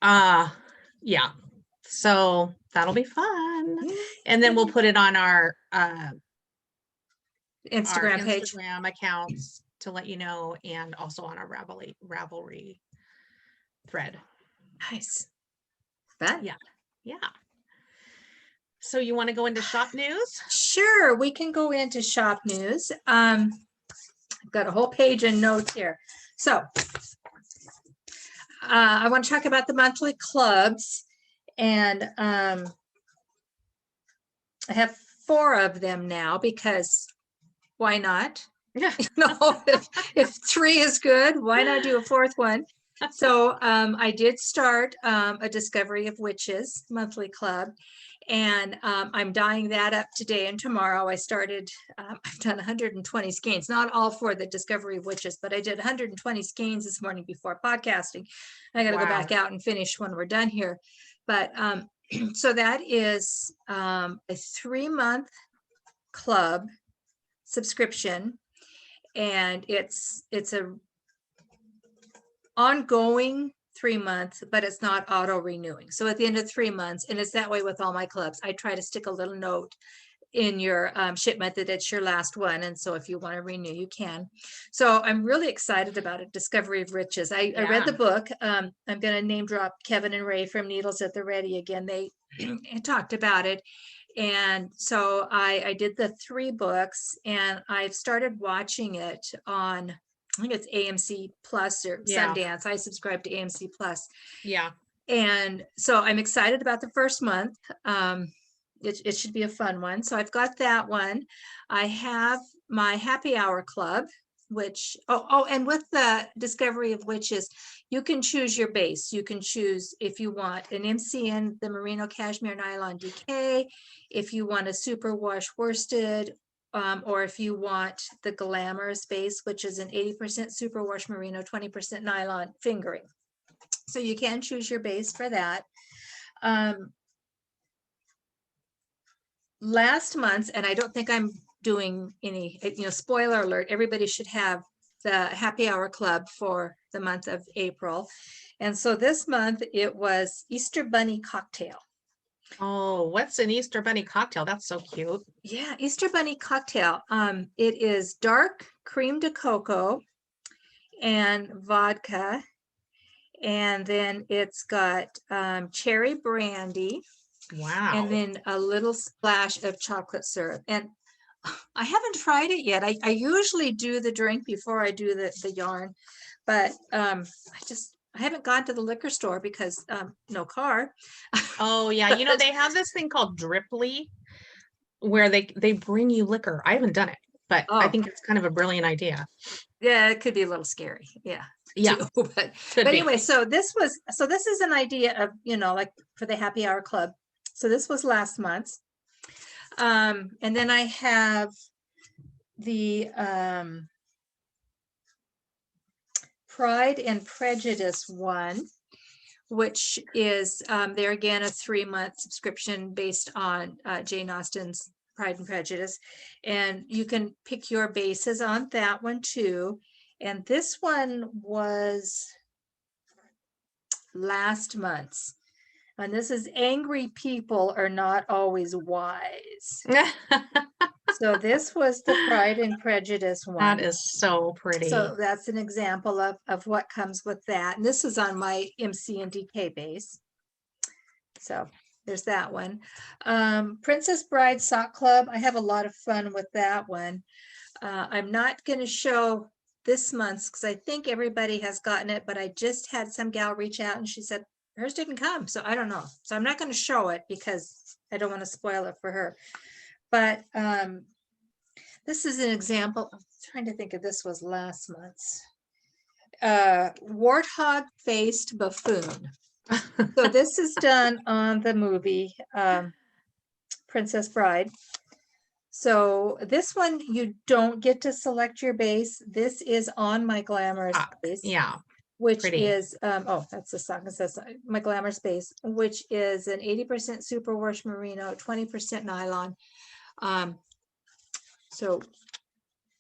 Yeah. So that'll be fun. And then we'll put it on our Instagram page, Instagram accounts to let you know, and also on our Ravelry thread. Nice. Fun. Yeah. Yeah. So you want to go into shop news? Sure, we can go into shop news. I've got a whole page of notes here. So I want to talk about the monthly clubs, and I have 4 of them now because why not? Yeah. If 3 is good, why not do a 4th one? So I did start a Discovery of Witches monthly club, and I'm dyeing that up today and tomorrow. I started, I've done 120 skeins, not all for the Discovery of Witches, but I did 120 skeins this morning before podcasting. I got to go back out and finish when we're done here. But so that is a 3-month club subscription, and it's a ongoing 3 month, but it's not auto renewing. So at the end of 3 months, and it's that way with all my clubs, I try to stick a little note in your shipment that it's your last one. And so if you want to renew, you can. So I'm really excited about it. Discovery of Riches. I read the book. I'm going to name drop Kevin and Ray from Needles at the Ready again. They talked about it. And so I did the 3 books, and I've started watching it on, I think it's AMC Plus or Sundance. I subscribe to AMC Plus. Yeah. And so I'm excited about the first month. It should be a fun one. So I've got that one. I have my Happy Hour Club, which, and with the Discovery of Witches, you can choose your base. You can choose if you want an MCN, the Merino Cashmere Nylon DK, if you want a Superwash worsted, or if you want the Glamorous base, which is an 80% Superwash Merino, 20% nylon fingering. So you can choose your base for that. Last month, and I don't think I'm doing any, spoiler alert, everybody should have the Happy Hour Club for the month of April. And so this month it was Easter Bunny Cocktail. Oh, what's an Easter Bunny cocktail? That's so cute. Yeah, Easter Bunny Cocktail. It is dark cream de cocoa and vodka. And then it's got cherry brandy. Wow. And then a little splash of chocolate syrup. And I haven't tried it yet. I usually do the drink before I do the yarn, but I haven't gone to the liquor store because no car. Oh yeah, they have this thing called Driply where they bring you liquor. I haven't done it, but I think it's kind of a brilliant idea. Yeah, it could be a little scary. Yeah. Yeah. Too, but anyway, so this is an idea of, like for the Happy Hour Club. So this was last month. And then I have the Pride and Prejudice one, which is there again a 3-month subscription based on Jane Austen's Pride and Prejudice. And you can pick your bases on that one too. And this one was last month's. And this is Angry People Are Not Always Wise. So this was the Pride and Prejudice one. That is so pretty. So that's an example of what comes with that. And this is on my MC and DK base. So there's that one. Princess Bride Sock Club. I have a lot of fun with that one. I'm not going to show this month's because I think everybody has gotten it, but I just had some gal reach out and she said, hers didn't come, so I don't know. So I'm not going to show it because I don't want to spoil it for her. But this is an example. I'm trying to think if this was last month's. Warthog-faced buffoon. So this is done on the movie Princess Bride. So this one, you don't get to select your base. This is on my Glamorous base. Yeah. Which pretty. Is, that's the sock that says my Glamorous base, which is an 80% Superwash Merino, 20% nylon. So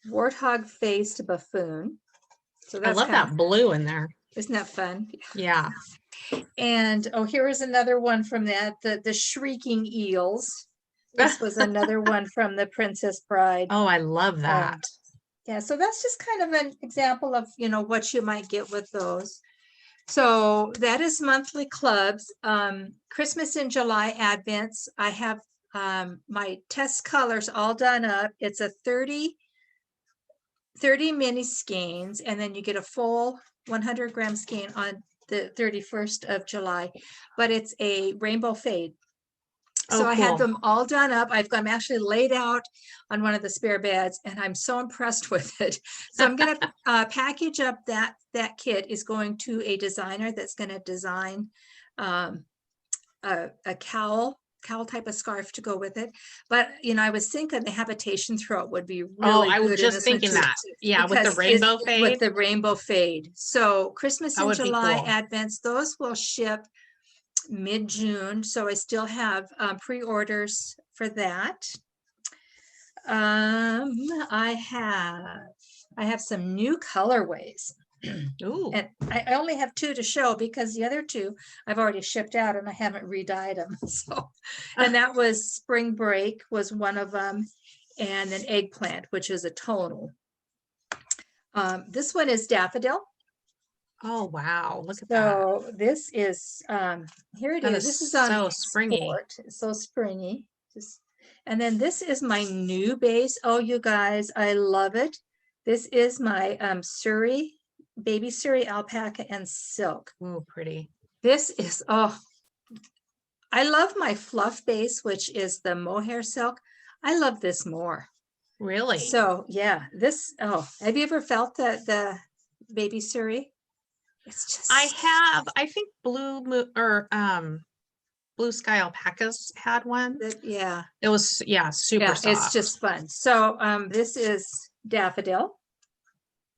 Warthog-faced buffoon. So that's I love that blue in there. Isn't that fun? Yeah. And here is another one from that, the Shrieking Eels. This was another one from the Princess Bride. Oh, I love that. Yeah, so that's just kind of an example of, what you might get with those. So that is monthly clubs. Christmas in July Advents. I have my test colors all done up. It's a 30 mini skeins, and then you get a full 100 gram skein on the 31st of July, but it's a rainbow fade. So I had them all done up. I'm actually laid out on one of the spare beds, and I'm so impressed with it. So I'm going to package up that kit is going to a designer that's going to design a cowl type of scarf to go with it. But I was thinking the habitation throat would be really good. I was just thinking that. Yeah, with the rainbow fade. With the rainbow fade. So Christmas in July Advents, those will ship mid-June, so I still have pre-orders for that. I have some new colorways. Ooh. And I only have 2 to show because the other 2 I've already shipped out and I haven't re-dyed them. So, and that was Spring Break was one of them, and then Eggplant, which is a tonal. This one is Daffodil. Oh, wow. Look at that. So this is here it That is. is This is on so springy. Sport. It's so springy. And then this is my new base. Oh, you guys, I love it. This is my Surrey, baby Surrey alpaca and silk. Oh, pretty. This is, oh, I love my fluff base, which is the mohair silk. I love this more. Really? So yeah, this, oh, have you ever felt the baby Surrey? It's just, I have, I think Blue Sky Alpacas had one. yeah. It was, yeah, super Yeah, soft. it's just fun. So this is Daffodil.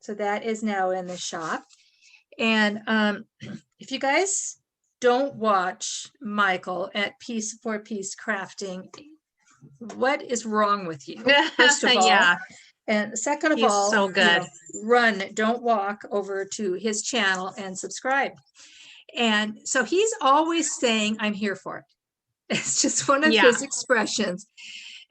So that is now in the shop. And if you guys don't watch Michael at Piece for Piece Crafting, what is wrong with you? First of all, yeah. And second of He's all, so good. Run, don't walk over to his channel and subscribe. And so he's always saying, I'm here for it. It's just one of his expressions.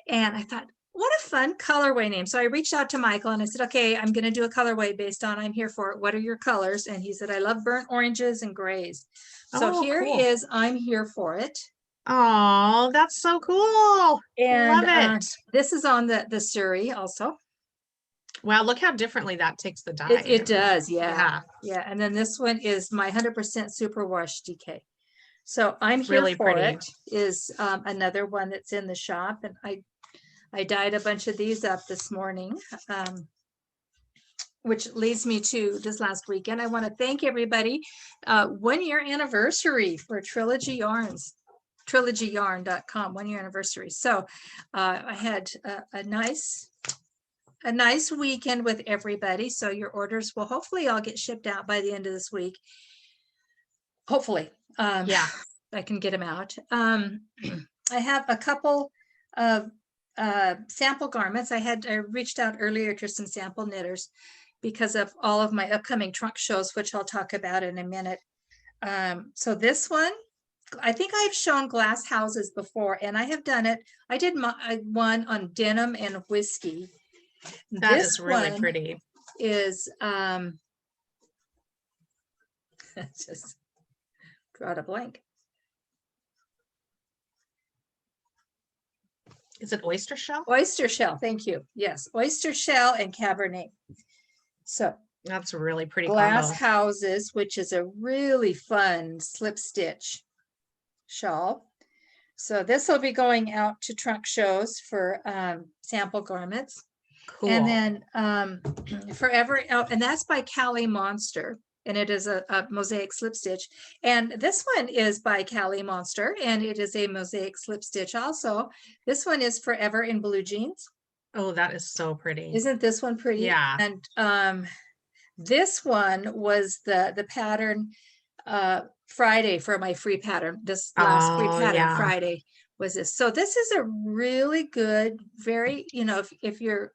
And I thought, what a fun colorway name. So I reached out to Michael and I said, okay, I'm going to do a colorway based on I'm here for it. What are your colors? And he said, I love burnt oranges and grays. So here cool. is I'm here for it. Oh, that's so cool. And love it. This is on the Surrey also. Wow, look how differently that takes the dye. It does, yeah. And then this one is my 100% Superwash DK. So I'm here really for pretty. it is another one that's in the shop, and I dyed a bunch of these up this morning, which leads me to this last weekend. I want to thank everybody. 1 year anniversary for Trilogy Yarns. TrilogyYarn.com, 1 year anniversary. So I had a nice weekend with everybody. So your orders will hopefully all get shipped out by the end of this week. Hopefully, Yeah. I can get them out. I have a couple of sample garments. I reached out earlier to some sample knitters because of all of my upcoming trunk shows, which I'll talk about in a minute. So this one, I think I've shown glass houses before, and I have done it. I did one on denim and whiskey. That is really pretty. Is just drawed a blank. Is it oyster shell? Oyster shell, thank you. Yes, oyster shell and Cabernet. So that's a really pretty glass combo. houses, which is a really fun slip stitch shawl. So this will be going out to trunk shows for sample garments. Cool. And then Forever, and that's by Cali Monster, and it is a mosaic slip stitch. And this one is by Cali Monster, and it is a mosaic slip stitch also. This one is Forever in Blue Jeans. Oh, that is so pretty. Isn't this one pretty? Yeah. And this one was the pattern Friday for my free pattern. This last free pattern Friday was this. So this is a really good, very, if you're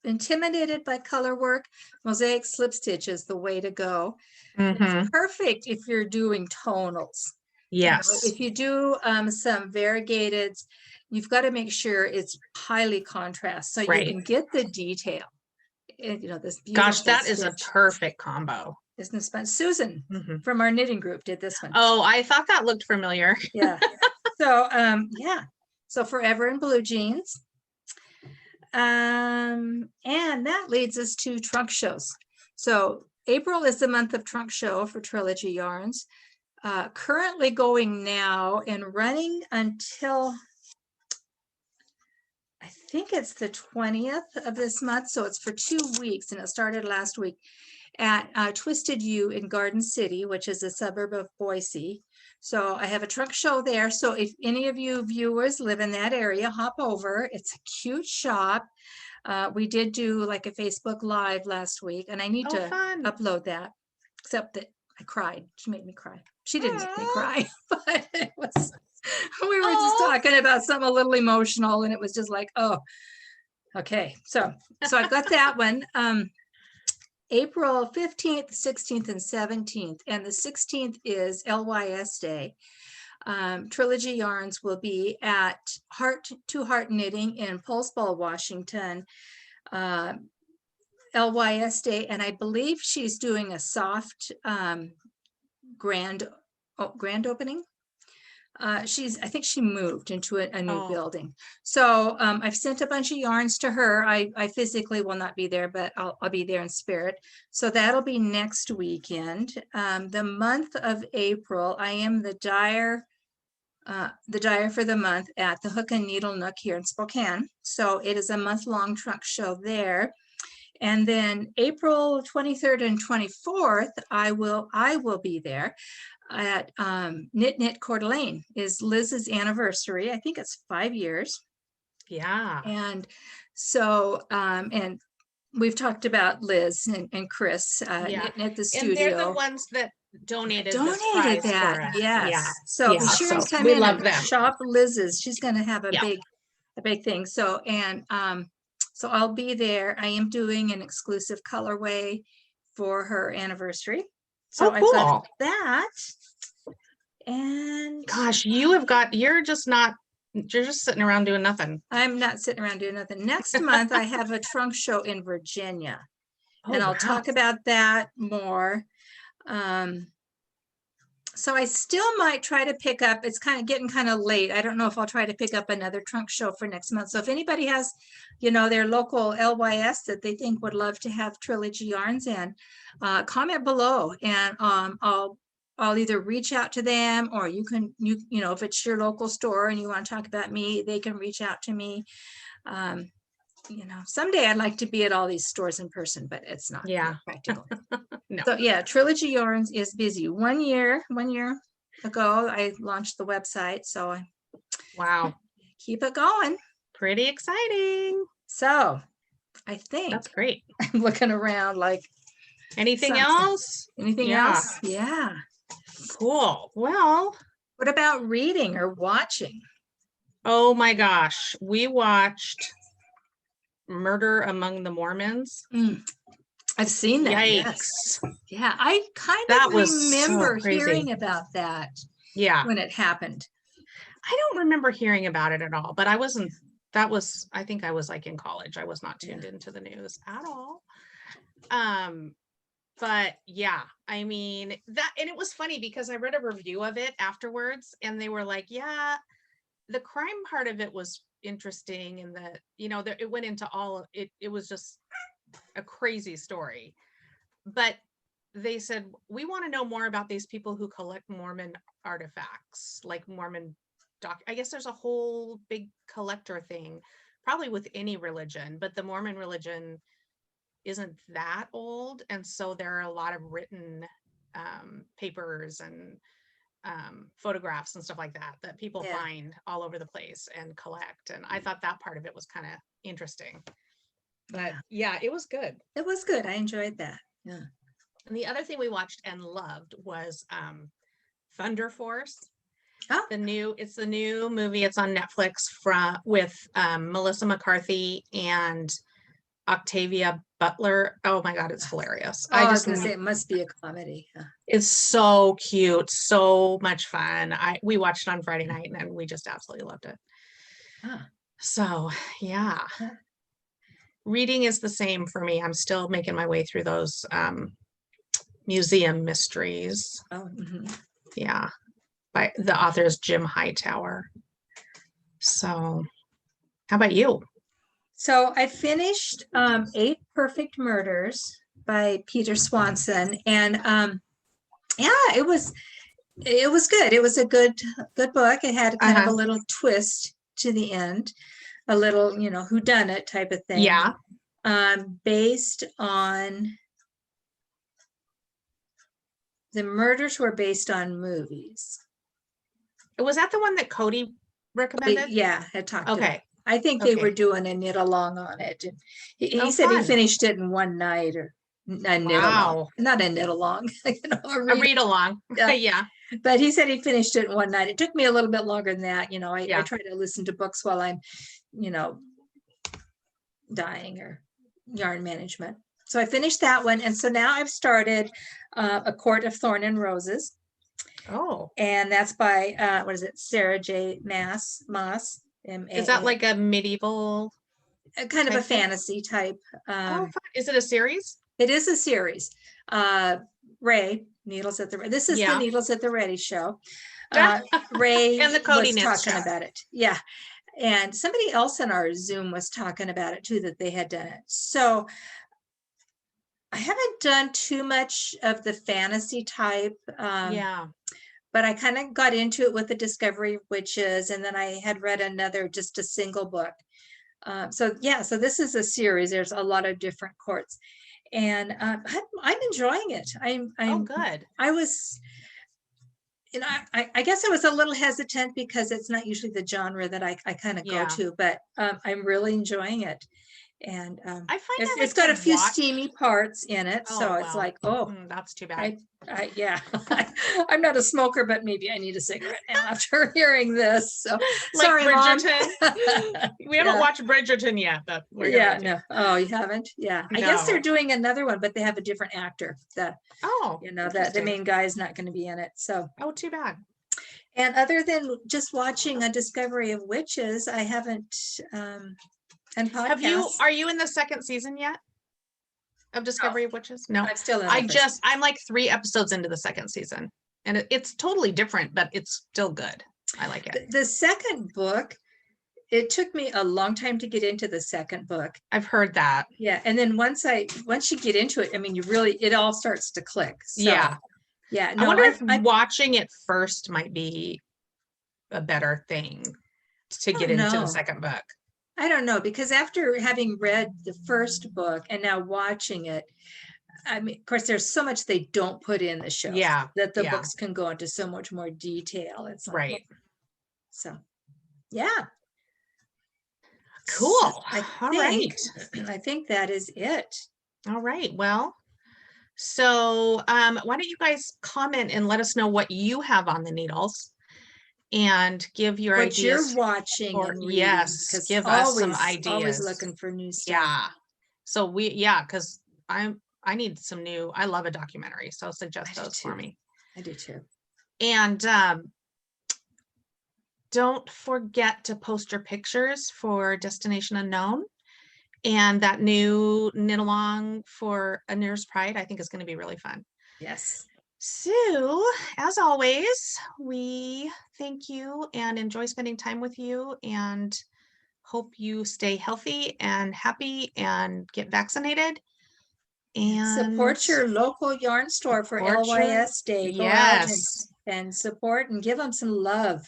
intimidated by color work, mosaic slip stitch is the way to go. It's perfect if you're doing tonals. Yes. If you do some variegated, you've got to make sure it's highly contrast so you can get the detail. This gosh, that is a perfect combo. Isn't this fun? Susan from our knitting group did this one. Oh, I thought that looked familiar. Yeah. So so Forever in Blue Jeans. And that leads us to trunk shows. So April is the month of trunk show for Trilogy Yarns. Currently going now and running until I think it's the 20th of this month. So it's for 2 weeks, and it started last week at Twisted U in Garden City, which is a suburb of Boise. So I have a trunk show there. So if any of you viewers live in that area, hop over. It's a cute shop. We did do like a Facebook Live last week, and I need to upload that, except that I cried. She made me cry. She didn't make me cry, but it was, we were just talking about something a little emotional, and it was just like, oh, okay. So I've got that one. April 15th, 16th, and 17th. And the 16th is LYS Day. Trilogy Yarns will be at Heart to Heart Knitting in Pulseball, Washington. LYS Day, and I believe she's doing a soft grand opening. I think she moved into a new building. So I've sent a bunch of yarns to her. I physically will not be there, but I'll be there in spirit. So that'll be next weekend. The month of April, I am the dyer for the month at the Hook and Needle Nook here in Spokane. So it is a month-long trunk show there. And then April 23rd and 24th, I will be there at Knit Coeur d'Alene. Is Liz's anniversary. I think it's 5 years. Yeah. And so, and we've talked about Liz and Chris Knit the studio. And they're the ones that donated this prize that. for us. Yes. Yeah. So be sure to come we in love and them. shop Liz's. She's going to have a big thing. So, and so I'll be there. I am doing an exclusive colorway for her anniversary. So I've got that. And gosh, you're just sitting around doing nothing. I'm not sitting around doing nothing. Next month, I have a trunk show in Virginia. And I'll talk about that more. So I still might try to pick up, it's getting kind of late. I don't know if I'll try to pick up another trunk show for next month. So if anybody has, their local LYS that they think would love to have Trilogy Yarns in, comment below, and I'll either reach out to them, or you if it's your local store and you want to talk about me, they can reach out to me. Someday I'd like to be at all these stores in person, but it's not practical. No. So Trilogy Yarns is busy. 1 year ago, I launched the website. So wow, keep it going. Pretty exciting. So I think that's great. I'm looking around like anything else? Anything else? Yeah. Cool. Well, what about reading or watching? Oh my gosh, we watched Murder Among the Mormons. I've seen that. Yikes. Yes. Yeah, I kind of remember hearing about that. Yeah. When it happened. I don't remember hearing about it at all, but I think I was like in college. I was not tuned into the news at all. But yeah, I mean that, and it was funny because I read a review of it afterwards and they were like, yeah, the crime part of it was interesting, and that, it went into all it. It was just a crazy story, but they said, we want to know more about these people who collect Mormon artifacts, like Mormon I guess there's a whole big collector thing, probably with any religion, but the Mormon religion isn't that old. And so there are a lot of written papers and photographs and stuff like that people find all over the place and collect. And I thought that part of it was kind of interesting. But yeah, it was good. It was good. I enjoyed that. Yeah. And the other thing we watched and loved was Thunder Force. Oh. It's the new movie. It's on Netflix with Melissa McCarthy and Octavia Butler. Oh my God, it's hilarious. I was gonna say it must be a comedy. It's so cute, so much fun. We watched it on Friday night and we just absolutely loved it. So yeah. Reading is the same for me. I'm still making my way through those museum mysteries. Yeah, by the author is Jim Hightower. So how about you? So I finished 8 Perfect Murders by Peter Swanson, and it was good. It was a good book. It had kind of a little twist to the end, a little whodunit type of thing. Yeah. Based on the murders were based on movies. Was that the one that Cody recommended? Yeah, I talked. Okay. I think they were doing a knit along on it. He said he finished it in one night, or a knit along. Not a knit along, a read along. Yeah. But he said he finished it in one night. It took me a little bit longer than that. I try to listen to books while I'm, dyeing or yarn management. so I finished that one. And so now I've started A Court of Thorn and Roses. Oh, And that's by, what is it? Sarah J. Moss. is that like a medieval? Kind of a type thing? fantasy type. Oh, fun. Is it a series? It is a series. Ray, Needles at the This is the Yeah. Needles at the Ready show. Ray And the Cody was Knits talking show. about it. Yeah. And somebody else in our Zoom was talking about it too, that they had done it. So I haven't done too much of the fantasy type. Yeah. But I kind of got into it with the Discovery of Witches, and then I had read another, just a single book. So yeah, so this is a series. There's a lot of different courts, and I'm enjoying it. Oh, good. I was, you know, I guess I was a little hesitant because it's not usually the genre that I kind of Yeah. go to, but I'm really enjoying it. And I find it's got a few steamy parts in it, Oh, so it's wow. like, oh, That's too bad. yeah, I'm not a smoker, but maybe I need a cigarette now after hearing this. So Like sorry, Mom. Bridgerton. We haven't watched Bridgerton yet, but we're Yeah, going to. no. Oh, you haven't? Yeah. I guess they're No. doing another one, but they have a different actor. Oh, You know, the interesting. main guy is not going to be in it. So, Oh, too bad. and other than just watching A Discovery of Witches, I haven't, and podcasts. Are you in the second season yet of Discovery of Witches? No, I'm still in I'm like 3 episodes into the second season, and it's totally different, but it's still good. I like it. The second book, it took me a long time to get into the second book. I've heard that. Yeah. And then once you get into it, I mean, it all starts to click. So, Yeah. Yeah. No, I wonder if watching it first might be a better thing to get into the second book. I don't know, because after having read the first book and now watching it, I mean, of course, there's so much they don't put in the show. Yeah. That the books can go into so much more detail. It's like, right. So, yeah. Cool. So I think that is it. All right. Well, so why don't you guys comment and let us know what you have on the needles and give your what ideas. You're watching and reading, yes, give us some ideas. Always looking for new stuff. Yeah. So because I need some new. I love a documentary, so suggest those for me. I do too. And don't forget to post your pictures for Destination Unknown. And that new knit along for A Knitter's Pride, I think is going to be really fun. Yes. So, as always, we thank you and enjoy spending time with you, and hope you stay healthy and happy and get vaccinated. And support your local yarn store for LYS Day. Go out and support and give them some love.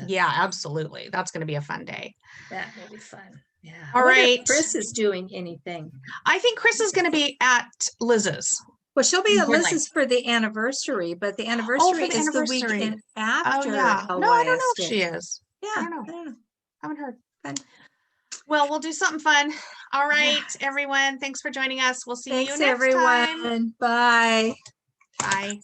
Yeah, absolutely. That's going to be a fun day. That will be fun. Yeah. All right. Chris is doing anything. I think Chris is going to be at Liz's. Well, she'll be at Liz's for the anniversary, but the anniversary is the weekend after. Oh, yeah. No, I don't know if she is. Yeah. I don't know. Haven't heard. Fun. Well, we'll do something fun. All right, everyone. Thanks for joining us. We'll see you next time. Thanks, everyone. Bye. Bye.